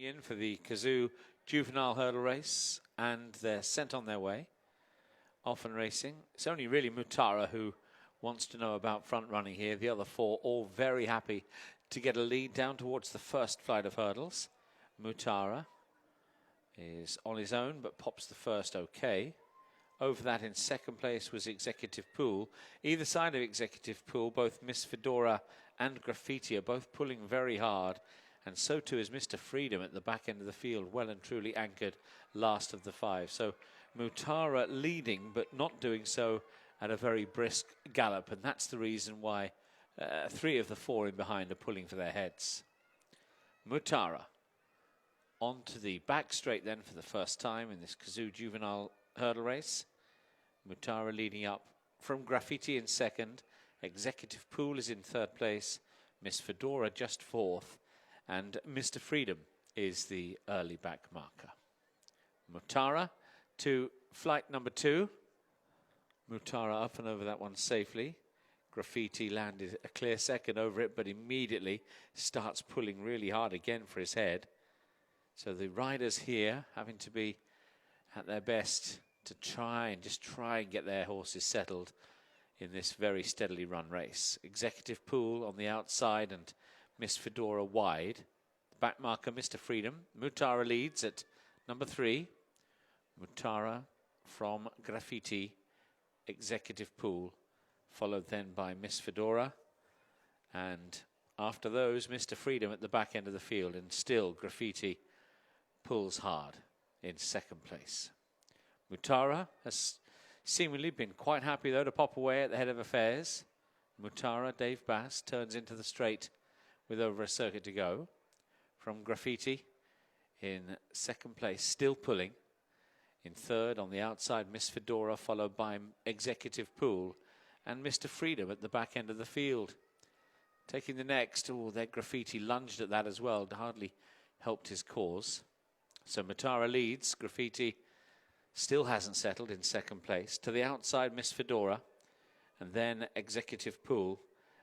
in for the Kazoo juvenile hurdle race, and they're sent on their way. Off and racing. It's only really Mutara who wants to know about front running here. The other four all very happy to get a lead down towards the first flight of hurdles. Mutara is on his own, but pops the first okay. Over that in second place was Executive Pool. Either side of Executive Pool, both Miss Fedora and Graffiti are both pulling very hard, and so too is Mr. Freedom at the back end of the field, well and truly anchored last of the five. So Mutara leading, but not doing so at a very brisk gallop, and that's the reason why three of the four in behind are pulling for their heads. Mutara onto the back straight then for the first time in this Kazoo juvenile hurdle race. Mutara leading up from Graffiti in second. Executive Pool is in third place. Miss Fedora just fourth. And Mr. Freedom is the early back marker. Mutara to flight number 2. Mutara up and over that one safely. Graffiti landed a clear second over it, but immediately starts pulling really hard again for his head. So the riders here having to be at their best to try and get their horses settled in this very steadily run race. Executive Pool on the outside and Miss Fedora wide. Back marker Mr. Freedom. Mutara leads at number 3. Mutara from Graffiti, Executive Pool, followed then by Miss Fedora, and after those Mr. Freedom at the back end of the field, and still Graffiti pulls hard in second place. Mutara has seemingly been quite happy though to pop away at the head of affairs. Mutara, Dave Bass, turns into the straight with over a circuit to go. From Graffiti in second place, still pulling. In third on the outside, Miss Fedora, followed by Executive Pool and Mr. Freedom at the back end of the field. Taking the next, their Graffiti lunged at that as well, hardly helped his cause. So Mutara leads. Graffiti still hasn't settled in second place. To the outside, Miss Fedora, and then Executive Pool,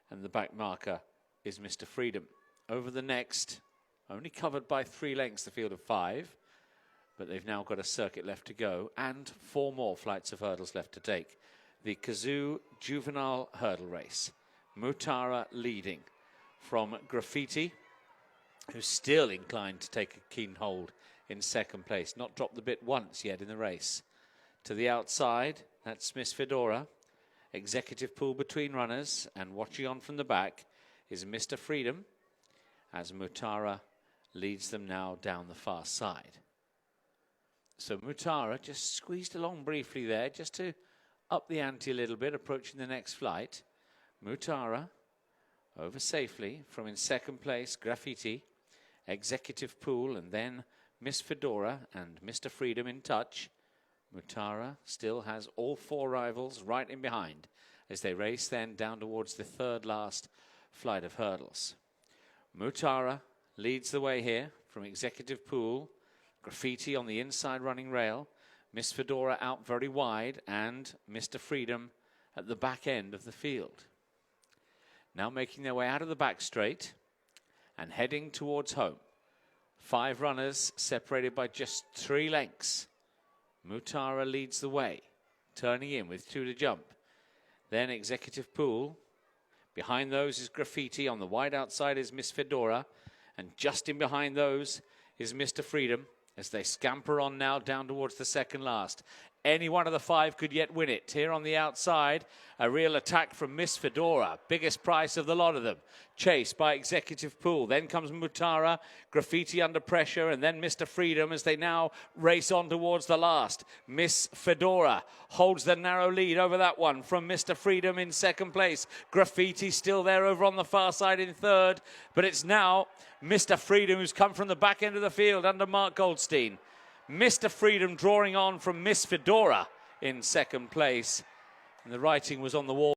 and the back marker is Mr. Freedom. Over the next, only covered by 3 lengths, the field of 5, but they've now got a circuit left to go and 4 more flights of hurdles left to take. The Kazoo juvenile hurdle race. Mutara leading from Graffiti, who's still inclined to take a keen hold in second place, not dropped the bit once yet in the race. To the outside, that's Miss Fedora. Executive Pool between runners, and watching on from the back is Mr. Freedom, as Mutara leads them now down the far side. So Mutara just squeezed along briefly there, just to up the ante a little bit, approaching the next flight. Mutara over safely from in second place, Graffiti, Executive Pool, and then Miss Fedora and Mr. Freedom in touch. Mutara still has all 4 rivals right in behind as they race then down towards the third last flight of hurdles. Mutara leads the way here from Executive Pool. Graffiti on the inside running rail. Miss Fedora out very wide, and Mr. Freedom at the back end of the field. Now making their way out of the back straight and heading towards home. 5 runners separated by just 3 lengths. Mutara leads the way, turning in with 2 to jump. Then Executive Pool. Behind those is Graffiti. On the wide outside is Miss Fedora. And just in behind those is Mr. Freedom, as they scamper on now down towards the second last. Any one of the 5 could yet win it. Here on the outside, a real attack from Miss Fedora. Biggest price of the lot of them. Chased by Executive Pool. Then comes Mutara, Graffiti under pressure, and then Mr. Freedom as they now race on towards the last. Miss Fedora holds the narrow lead over that one from Mr. Freedom in second place. Graffiti still there over on the far side in third, but it's now Mr. Freedom who's come from the back end of the field under Marc Goldstein. Mr. Freedom drawing on from Miss Fedora in second place. And the writing was on the wall.